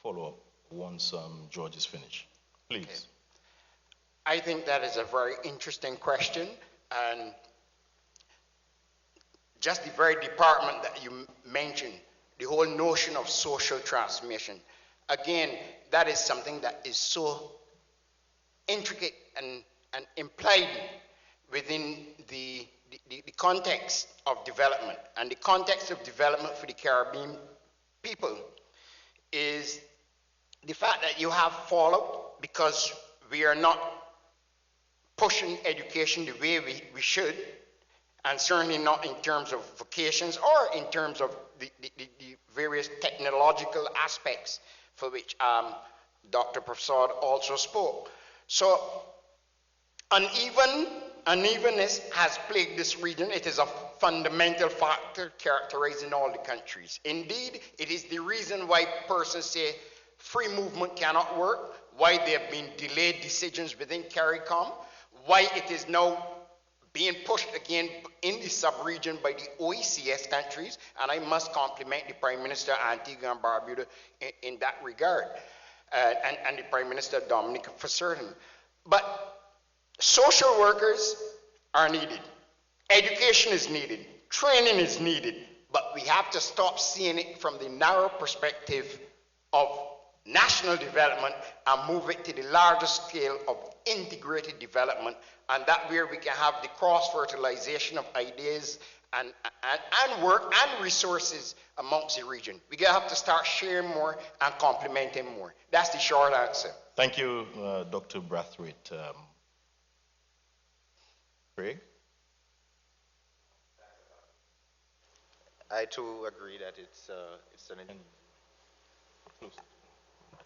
follow-up once George is finished. Please. Okay. I think that is a very interesting question, and just the very department that you mentioned, the whole notion of social transformation. Again, that is something that is so intricate and implied within the context of development. And the context of development for the Caribbean people is the fact that you have fallout because we are not pushing education the way we should, and certainly not in terms of vocations or in terms of the various technological aspects for which Dr. Prasad also spoke. So unevenness has plagued this region. It is a fundamental factor characterizing all the countries. Indeed, it is the reason why persons say free movement cannot work, why there have been delayed decisions within CARICOM, why it is now being pushed again in the sub-region by the OECS countries, and I must compliment the Prime Minister Antigua and Barbuda in that regard, and the Prime Minister Dominica for certain. But social workers are needed, education is needed, training is needed, but we have to stop seeing it from the narrow perspective of national development and move it to the larger scale of integrated development, and that where we can have the cross-fertilization of ideas and work and resources amongst the region. We have to start sharing more and complementing more. That's the short answer. Thank you, Dr. Brathwaite. Craig? I too agree that it's an...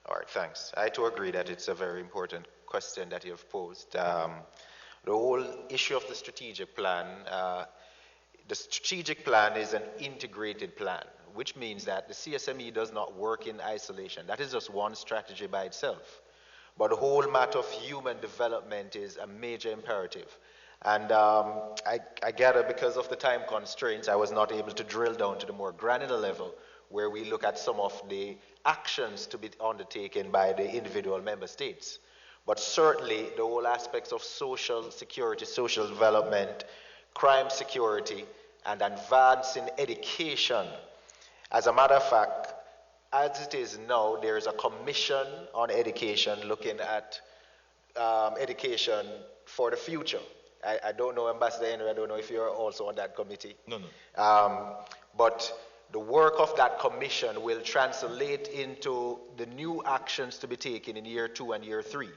All right, thanks. I too agree that it's a very important question that you have posed. The whole issue of the strategic plan is an integrated plan, which means that the CSME does not work in isolation. That is just one strategy by itself. But the whole matter of human development is a major imperative. And I gather because of the time constraints, I was not able to drill down to the more granular level where we look at some of the actions to be undertaken by the individual member states. But certainly the whole aspects of social security, social development, crime security, and advancing education. As a matter of fact, as it is now, there is a commission on education looking at education for the future. I don't know, Ambassador Henry, I don't know if you're also on that committee. No. But the work of that commission will translate into the new actions to be taken in year 2 and year 3.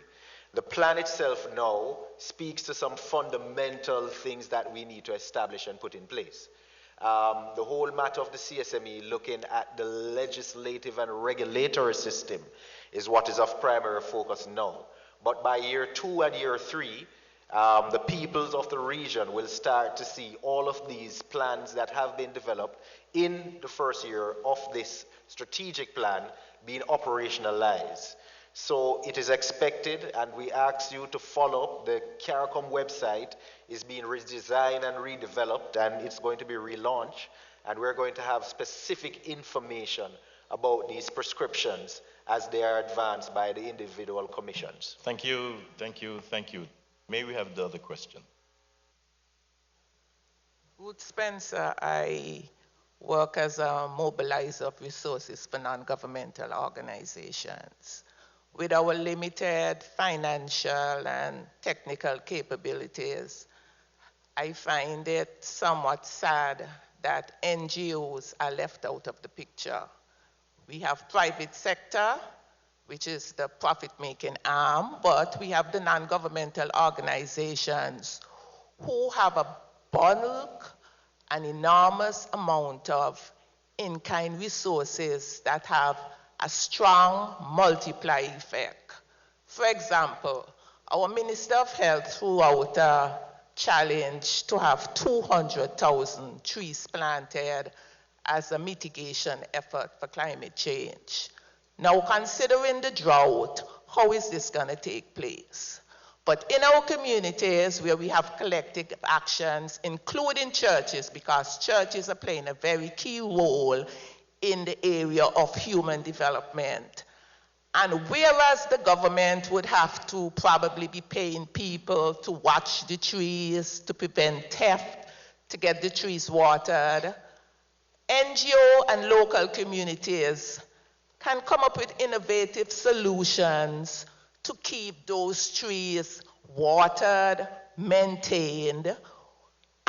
The plan itself now speaks to some fundamental things that we need to establish and put in place. The whole matter of the CSME looking at the legislative and regulatory system is what is of primary focus now. But by year 2 and year 3, the peoples of the region will start to see all of these plans that have been developed in the first year of this strategic plan being operationalized. So it is expected, and we ask you to follow. The CARICOM website is being redesigned and redeveloped, and it's going to be relaunched, and we're going to have specific information about these prescriptions as they are advanced by the individual commissions. Thank you. May we have the other question? Ruth Spencer, I work as a mobilizer of resources for non-governmental organizations. With our limited financial and technical capabilities, I find it somewhat sad that NGOs are left out of the picture. We have private sector, which is the profit-making arm, but we have the non-governmental organizations who have a bulk, an enormous amount of in-kind resources that have a strong multiply effect. For example, our Minister of Health threw out a challenge to have 200,000 trees planted as a mitigation effort for climate change. Now, considering the drought, how is this going to take place? But in our communities where we have collective actions, including churches, because churches are playing a very key role in the area of human development, And whereas the government would have to probably be paying people to watch the trees, to prevent theft, to get the trees watered, NGO and local communities can come up with innovative solutions to keep those trees watered, maintained.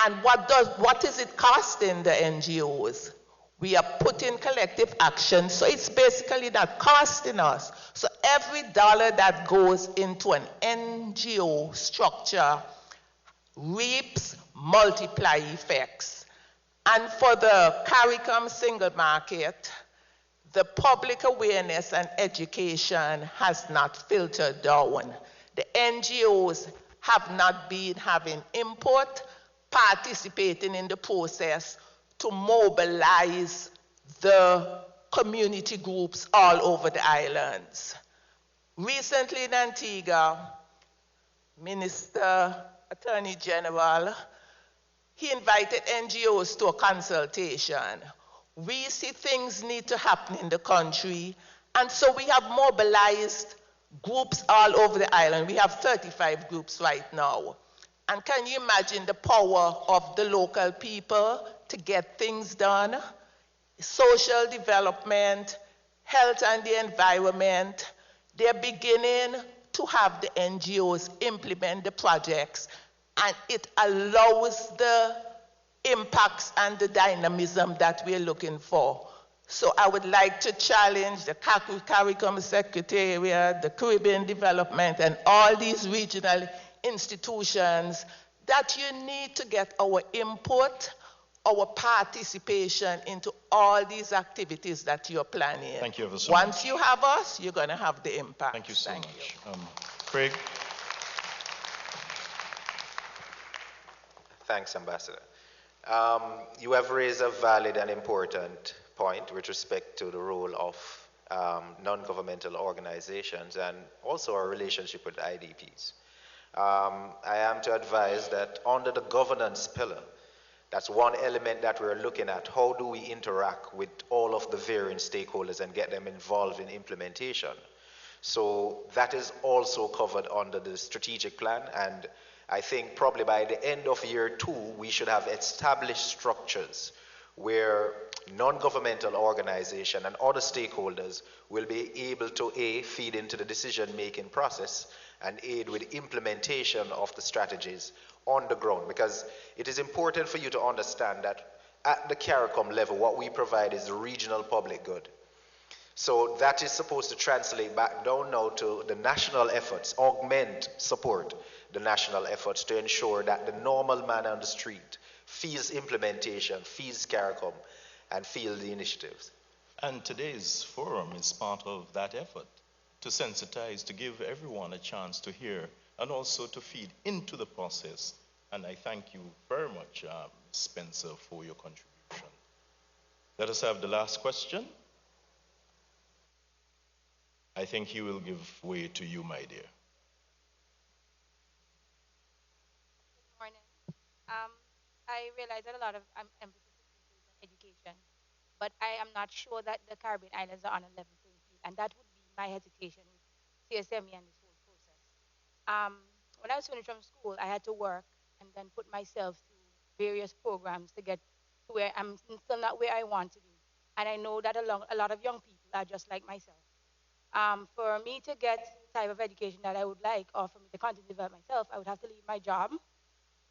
And what is it costing the NGOs? We are putting collective action, so it's basically not costing us. So every dollar that goes into an NGO structure reaps multiply effects. And for the CARICOM single market, the public awareness and education has not filtered down. The NGOs have not been having input, participating in the process to mobilize the community groups all over the islands. Recently in Antigua, Minister, Attorney General, he invited NGOs to a consultation. We see things need to happen in the country, and so we have mobilized groups all over the island. We have 35 groups right now. And can you imagine the power of the local people to get things done? Social development, health and the environment, they're beginning to have the NGOs implement the projects, and it allows the impacts and the dynamism that we're looking for. So I would like to challenge the CARICOM Secretariat, the Caribbean Development, and all these regional institutions that you need to get our input, our participation into all these activities that you're planning. Thank you ever so Once much. you have us, you're going to have the impact. Thank you so Thank much. you. Craig? Thanks, Ambassador. You have raised a valid and important point with respect to the role of non-governmental organizations and also our relationship with IDPs. I am to advise that under the governance pillar, that's one element that we're looking at. How do we interact with all of the varying stakeholders and get them involved in implementation? So that is also covered under the strategic plan, and I think probably by the end of year 2, we should have established structures where non-governmental organization and other stakeholders will be able to A, feed into the decision-making process and aid with implementation of the strategies on the ground. Because it is important for you to understand that at the CARICOM level, what we provide is the regional public good. So that is supposed to translate back down now to the national efforts, augment, support the national efforts to ensure that the normal man on the street feels implementation, feels CARICOM, and feels the initiatives. And today's forum is part of that effort to sensitize, to give everyone a chance to hear and also to feed into the process. And I thank you very much, Spencer, for your contribution. Let us have the last question. I think he will give way to you, my dear. Good morning. I realize that a lot of emphasis is being placed on education, but I am not sure that the Caribbean islands are on a level playing field, and that would be my hesitation with CSME and this whole process. When I was finished from school, I had to work and then put myself through various programs to get to where I'm still not where I want to be. And I know that a lot of young people are just like myself. For me to get the type of education that I would like, or for me to continue to develop myself, I would have to leave my job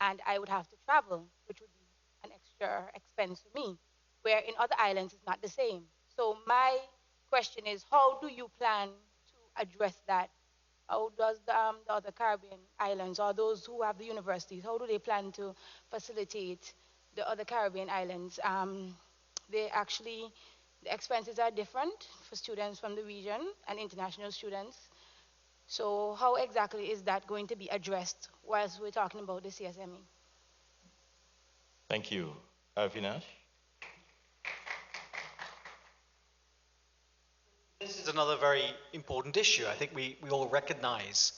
and I would have to travel, which would be an extra expense for me, where in other islands it's not the same. So my question is, how do you plan to address that? How does the other Caribbean islands, or those who have the universities, how do they plan to facilitate the other Caribbean islands? The expenses are different for students from the region and international students. So how exactly is that going to be addressed whilst we're talking about the CSME? Thank you. Avinash? This is another very important issue. I think we all recognize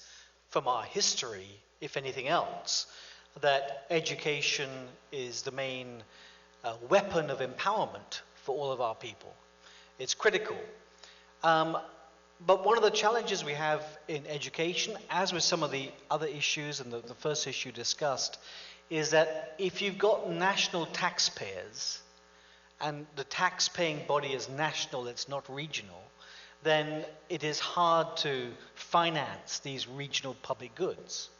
from our history, if anything else, that education is the main weapon of empowerment for all of our people. It's critical. But one of the challenges we have in education, as with some of the other issues and the first issue discussed, is that if you've got national taxpayers and the tax-paying body is national, it's not regional, then it is hard to finance these regional public goods.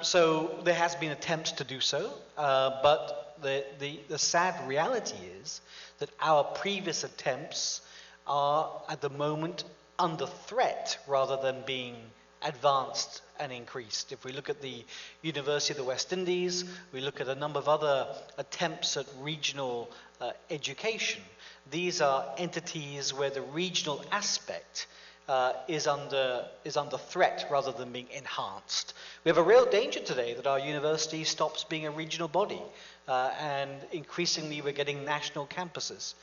So there has been attempts to do so, but the sad reality is that our previous attempts are at the moment under threat rather than being advanced and increased. If we look at the University of the West Indies, we look at a number of other attempts at regional education, these are entities where the regional aspect is under threat rather than being enhanced. We have a real danger today that our university stops being a regional body, and increasingly we're getting national campuses.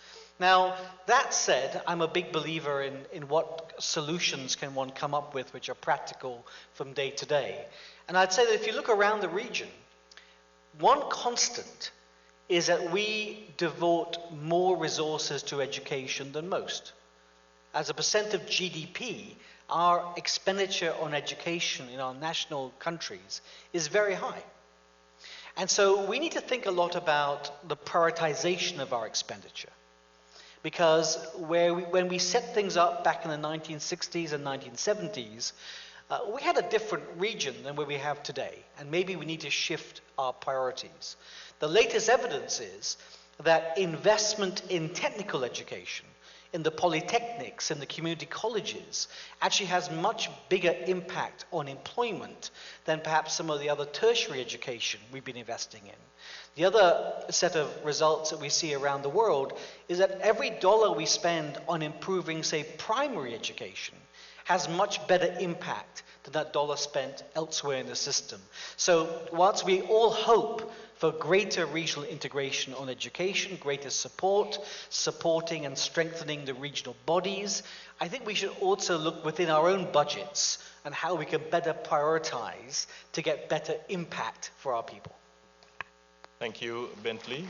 Now, that said, I'm a big believer in what solutions can one come up with which are practical from day to day. And I'd say that if you look around the region, one constant is that we devote more resources to education than most. As a percent of GDP, our expenditure on education in our national countries is very high. And so we need to think a lot about the prioritization of our expenditure. Because when we set things up back in the 1960s and 1970s, we had a different region than where we have today. And maybe we need to shift our priorities. The latest evidence is that investment in technical education, in the polytechnics, in the community colleges, actually has much bigger impact on employment than perhaps some of the other tertiary education we've been investing in. The other set of results that we see around the world is that every dollar we spend on improving, say, primary education has much better impact than that dollar spent elsewhere in the system. So whilst we all hope for greater regional integration on education, greater support, supporting and strengthening the regional bodies, I think we should also look within our own budgets and how we can better prioritize to get better impact for our people. Thank you, Bentley.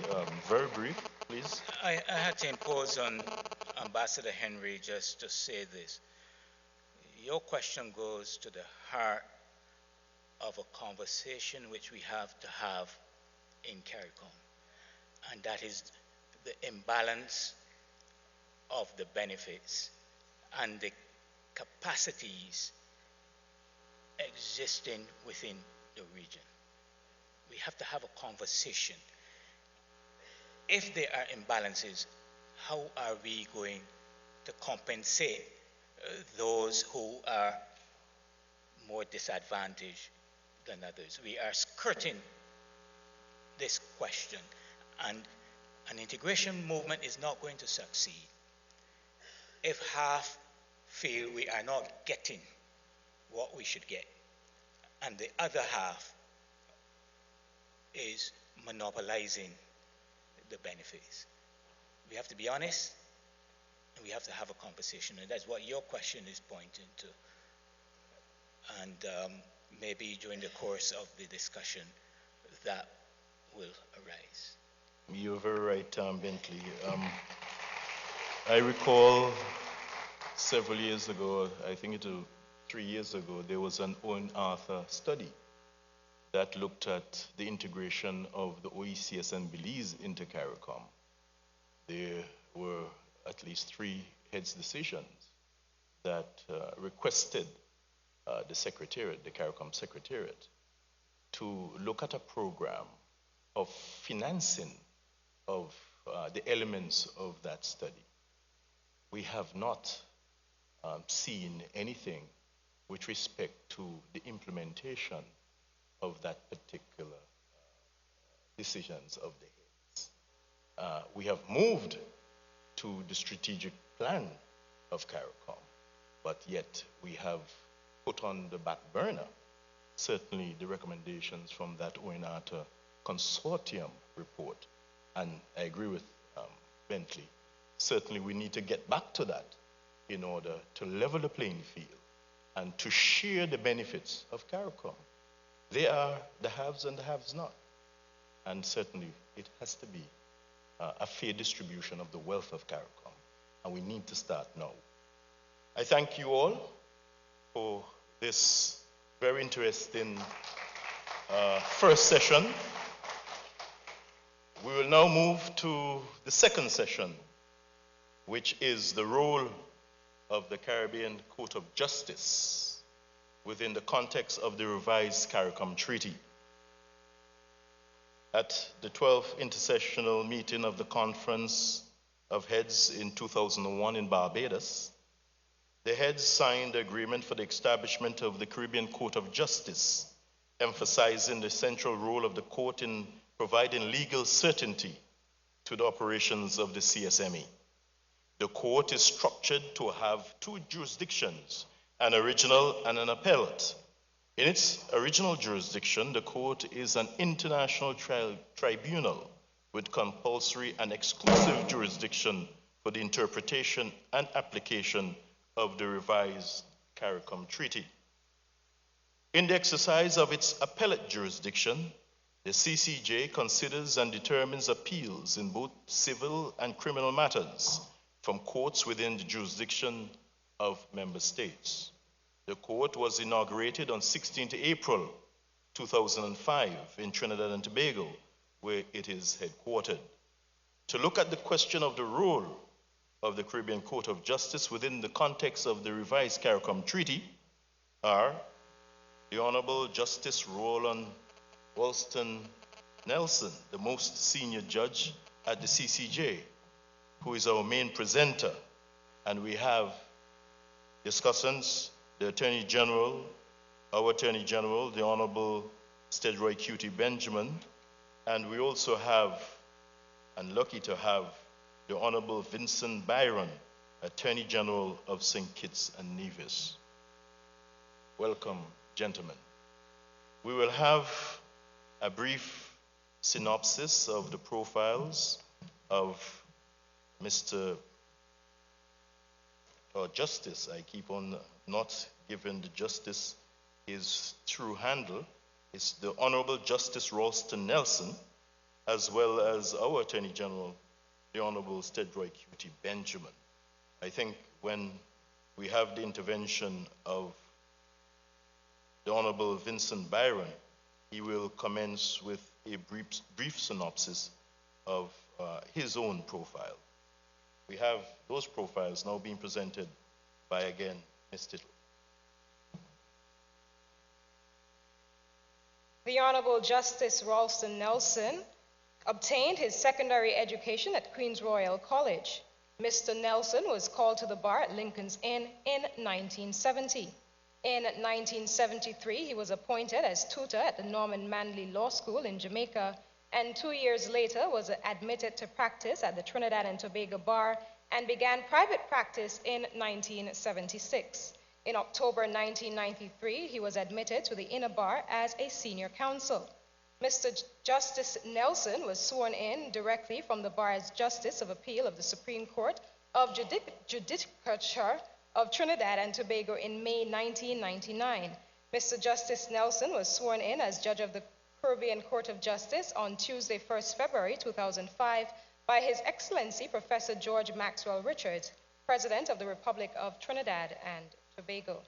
Very brief, please. I had to impose on Ambassador Henry just to say this. Your question goes to the heart of a conversation which we have to have in CARICOM, and that is the imbalance of the benefits and the capacities existing within the region. We have to have a conversation. If there are imbalances, how are we going to compensate those who are more disadvantaged than others? We are skirting this question, and an integration movement is not going to succeed if half feel we are not getting what we should get, and the other half is monopolizing the benefits. We have to be honest, and we have to have a conversation, and that's what your question is pointing to. And maybe during the course of the discussion, that will arise. You're very right, Bentley. I recall several years ago, I think it was 3 years ago, there was an Owen Arthur study that looked at the integration of the OECS and Belize into CARICOM. There were at least 3 heads decisions that requested the Secretariat, the CARICOM Secretariat, to look at a program of financing of the elements of that study. We have not seen anything with respect to the implementation of that particular decisions of the heads. We have moved to the strategic plan of CARICOM, but yet we have put on the back burner certainly the recommendations from that Owen Arthur consortium report. And I agree with Bentley. Certainly we need to get back to that in order to level the playing field and to share the benefits of CARICOM. They are the haves and the haves not. And certainly it has to be a fair distribution of the wealth of CARICOM. And we need to start now. I thank you all for this very interesting first session. We will now move to the second session, which is the role of the Caribbean Court of Justice within the context of the revised CARICOM Treaty. At the 12th intersessional meeting of the Conference of Heads in 2001 in Barbados, the heads signed the agreement for the establishment of the Caribbean Court of Justice, emphasizing the central role of the court in providing legal certainty to the operations of the CSME. The court is structured to have two jurisdictions, an original and an appellate. In its original jurisdiction, the court is an international tribunal with compulsory and exclusive jurisdiction for the interpretation and application of the revised CARICOM Treaty. In the exercise of its appellate jurisdiction, the CCJ considers and determines appeals in both civil and criminal matters from courts within the jurisdiction of member states. The court was inaugurated on 16th April 2005 in Trinidad and Tobago, where it is headquartered. To look at the question of the role of the Caribbean Court of Justice within the context of the revised CARICOM Treaty are the Honorable Justice Roland Walston Nelson, the most senior judge at the CCJ, who is our main presenter. And we have discussants, the Attorney General, our Attorney General, the Honorable Stedroy Cutie Benjamin, and we also have, and lucky to have, the Honorable Vincent Byron, Attorney General of St. Kitts and Nevis. Welcome, gentlemen. We will have a brief synopsis of the profiles of Mr. Justice. I keep on not giving the Justice his true handle. It's the Honorable Justice Ralston Nelson, as well as our Attorney General, the Honorable Stedroy Cutie Benjamin. I think when we have the intervention of the Honorable Vincent Byron, he will commence with a brief synopsis of his own profile. We have those profiles now being presented by, again, Ms. Tittle. The Honorable Justice Ralston Nelson obtained his secondary education at Queen's Royal College. Mr. Nelson was called to the bar at Lincoln's Inn in 1970. In 1973, he was appointed as tutor at the Norman Manley Law School in Jamaica, and 2 years later was admitted to practice at the Trinidad and Tobago Bar and began private practice in 1976. In October 1993, he was admitted to the Inner Bar as a senior counsel. Mr. Justice Nelson was sworn in directly from the bar as Justice of Appeal of the Supreme Court of Judicature of Trinidad and Tobago in May 1999. Mr. Justice Nelson was sworn in as Judge of the Caribbean Court of Justice on Tuesday, 1st February 2005 by His Excellency Professor George Maxwell Richards, President of the Republic of Trinidad and Tobago.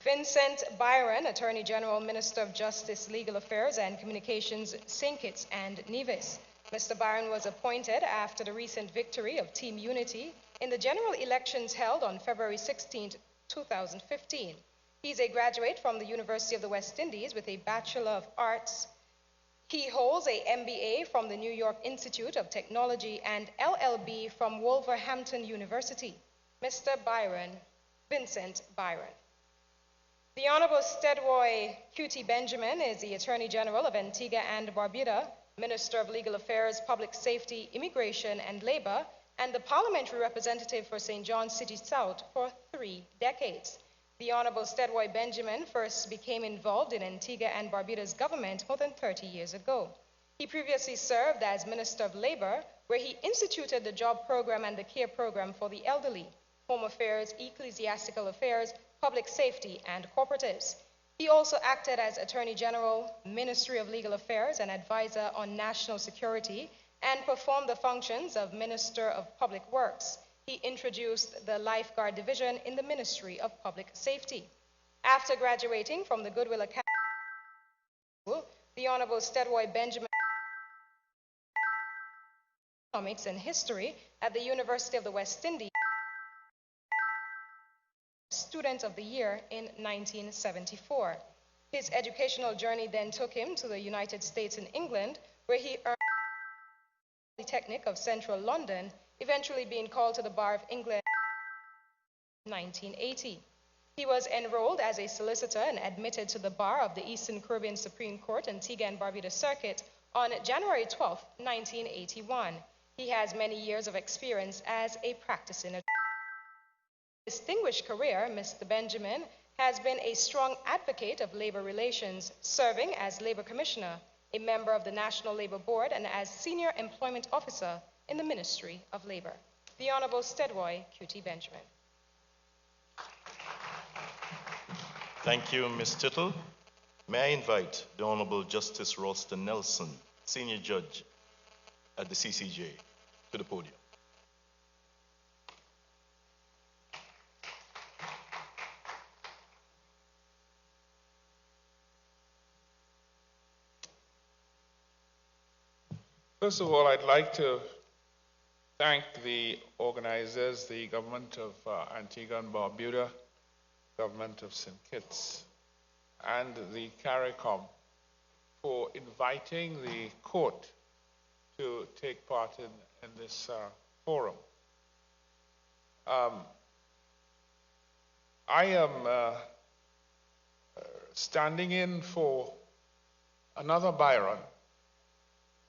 Vincent Byron, Attorney General, Minister of Justice, Legal Affairs and Communications, St. Kitts and Nevis. Mr. Byron was appointed after the recent victory of Team Unity in the general elections held on February 16, 2015. He's a graduate from the University of the West Indies with a Bachelor of Arts. He holds a MBA from the New York Institute of Technology and LLB from Wolverhampton University. Mr. Byron, Vincent Byron. The Honorable Stedroy Cutie Benjamin is the Attorney General of Antigua and Barbuda, Minister of Legal Affairs, Public Safety, Immigration and Labor, and the Parliamentary Representative for St. John City South for 3 decades. The Honorable Stedroy Benjamin first became involved in Antigua and Barbuda's government more than 30 years ago. He previously served as Minister of Labor, where he instituted the Job Program and the Care Program for the elderly, Home Affairs, Ecclesiastical Affairs, Public Safety, and Cooperatives. He also acted as Attorney General, Ministry of Legal Affairs, and Advisor on National Security, and performed the functions of Minister of Public Works. He introduced the Lifeguard Division in the Ministry of Public Safety. After graduating from the Goodwill Academy, the Honorable Stedroy Benjamin Economics and History at the University of the West Indies, Student of the Year in 1974. His educational journey then took him to the United States and England, where he earned the Polytechnic of Central London, eventually being called to the Bar of England in 1980. He was enrolled as a solicitor and admitted to the bar of the Eastern Caribbean Supreme Court Antigua and Barbuda Circuit on January 12, 1981. He has many years of experience as a practicing attorney. His distinguished career, Mr. Benjamin has been a strong advocate of labor relations, serving as Labor Commissioner, a member of the National Labor Board, and as Senior Employment Officer in the Ministry of Labor. The Honorable Stedroy Q.T. Benjamin. Thank you, Ms. Tittle. May I invite the Honorable Justice Ralston Nelson, Senior Judge at the CCJ, to the podium. First of all, I'd like to thank the organizers, the government of Antigua and Barbuda, government of St. Kitts, and the CARICOM for inviting the court to take part in this forum. I am standing in for another Byron,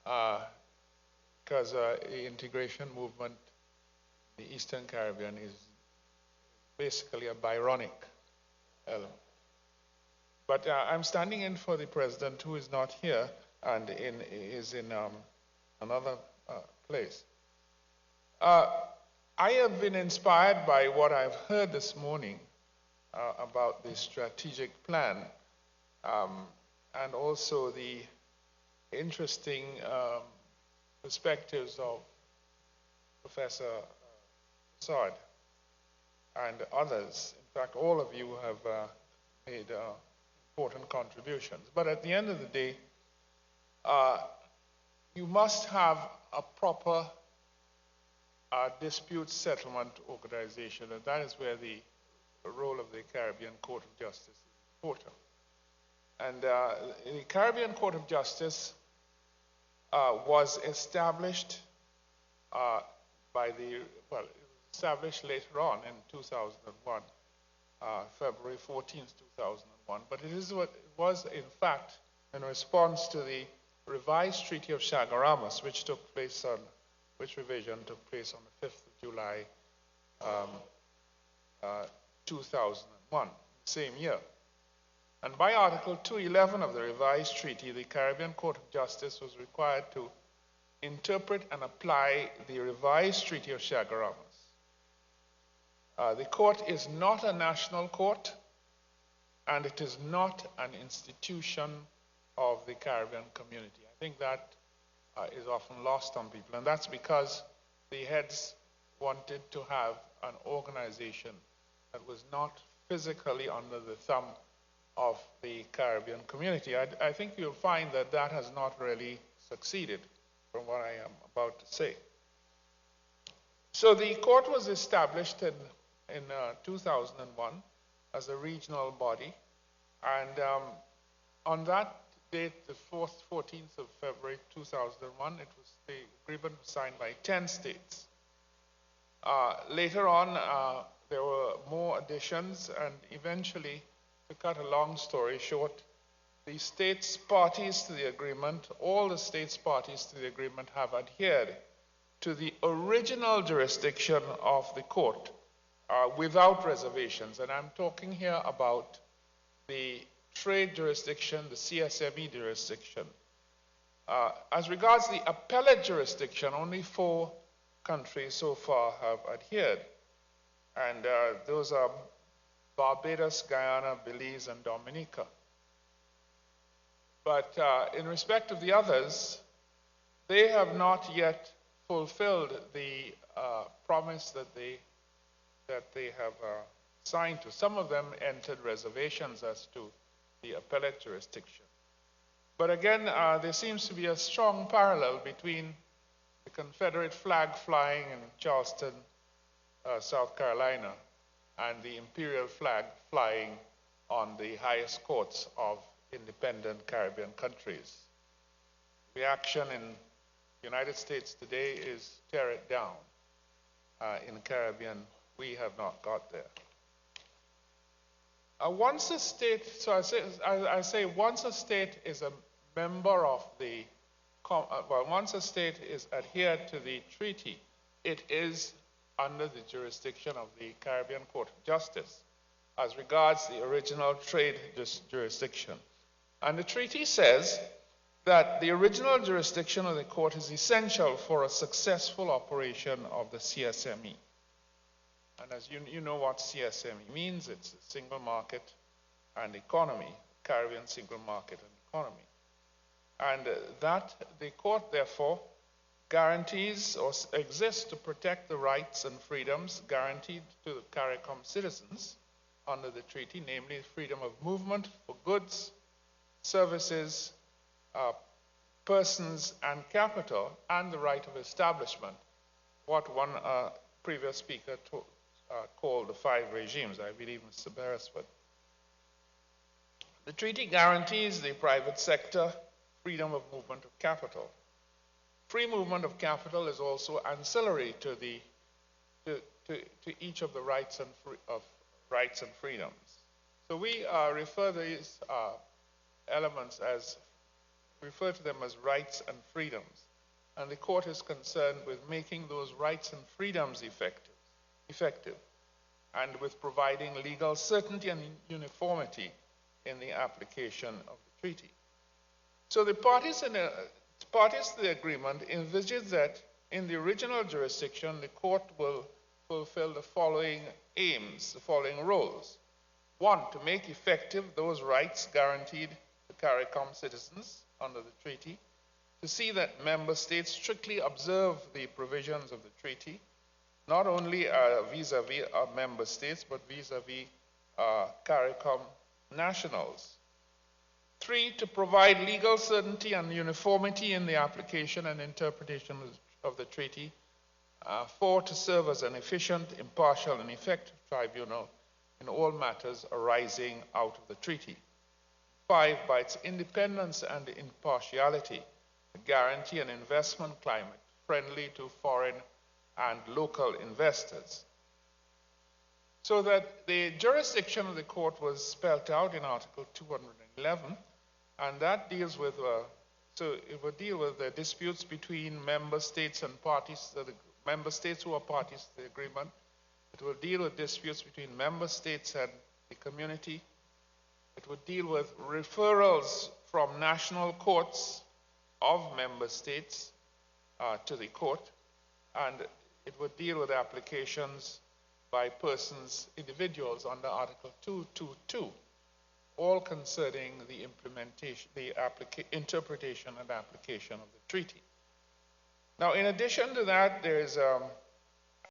because the integration movement in the Eastern Caribbean is basically a Byronic element. But I'm standing in for the president, who is not here and is in another place. I have been inspired by what I've heard this morning about the strategic plan and also the interesting perspectives of Professor Assad and others. In fact, all of you have made important contributions. But at the end of the day, you must have a proper dispute settlement organization, and that is where the role of the Caribbean Court of Justice is important. And the Caribbean Court of Justice was established established later on in 2001, February 14th, 2001. But it was, in fact, in response to the revised Treaty of Chaguaramas, which revision took place on the 5th of July, 2001, same year. And by Article 211 of the revised treaty, the Caribbean Court of Justice was required to interpret and apply the revised Treaty of Chaguaramas. The court is not a national court, and it is not an institution of the Caribbean community. I think that is often lost on people, and that's because the heads wanted to have an organization that was not physically under the thumb of the Caribbean community. I think you'll find that that has not really succeeded, from what I am about to say. So the court was established in 2001 as a regional body, and on that date, the 14th of February 2001, the agreement was signed by 10 states. Later on, there were more additions, and eventually, to cut a long story short, the states parties to the agreement, all the states parties to the agreement have adhered to the original jurisdiction of the court without reservations. And I'm talking here about the trade jurisdiction, the CSME jurisdiction. As regards the appellate jurisdiction, only 4 countries so far have adhered. And those are Barbados, Guyana, Belize, and Dominica. But in respect of the others, they have not yet fulfilled the promised that they have signed to. Some of them entered reservations as to the appellate jurisdiction. But again, there seems to be a strong parallel between the Confederate flag flying in Charleston, South Carolina, and the imperial flag flying on the highest courts of independent Caribbean countries. Reaction in the United States today is tear it down. In the Caribbean, we have not got there. Once a state, so I say once a state is a member of the, well, once a state is adhered to the treaty, it is under the jurisdiction of the Caribbean Court of Justice as regards the original trade jurisdiction. And the treaty says that the original jurisdiction of the court is essential for a successful operation of the CSME. And as you know what CSME means, it's a single market and economy, Caribbean single market and economy. And that the court, therefore, guarantees or exists to protect the rights and freedoms guaranteed to the CARICOM citizens under the treaty, namely freedom of movement for goods, services, persons, and capital, and the right of establishment, what one previous speaker called the 5 regimes, I believe Mr. Beresford. The treaty guarantees the private sector freedom of movement of capital. Free movement of capital is also ancillary to each of the rights and freedoms. So we refer these elements refer to them as rights and freedoms, and the court is concerned with making those rights and freedoms effective, and with providing legal certainty and uniformity in the application of the treaty. So the parties to the agreement envisage that in the original jurisdiction, the court will fulfill the following aims, the following roles. 1, to make effective those rights guaranteed to CARICOM citizens under the treaty, to see that member states strictly observe the provisions of the treaty, not only vis-a-vis member states, but vis-a-vis CARICOM nationals. 3, to provide legal certainty and uniformity in the application and interpretation of the treaty. 4, to serve as an efficient, impartial, and effective tribunal in all matters arising out of the treaty. 5, by its independence and impartiality, to guarantee an investment climate friendly to foreign and local investors. So that the jurisdiction of the court was spelled out in Article 211, and that deals with, so it will deal with the disputes between member states and parties, the member states who are parties to the agreement. It will deal with disputes between member states and the community. It would deal with referrals from national courts of member states to the court, and it would deal with applications by persons, individuals under Article 222, all concerning the implementation, the interpretation and application of the treaty. Now, in addition to that, there is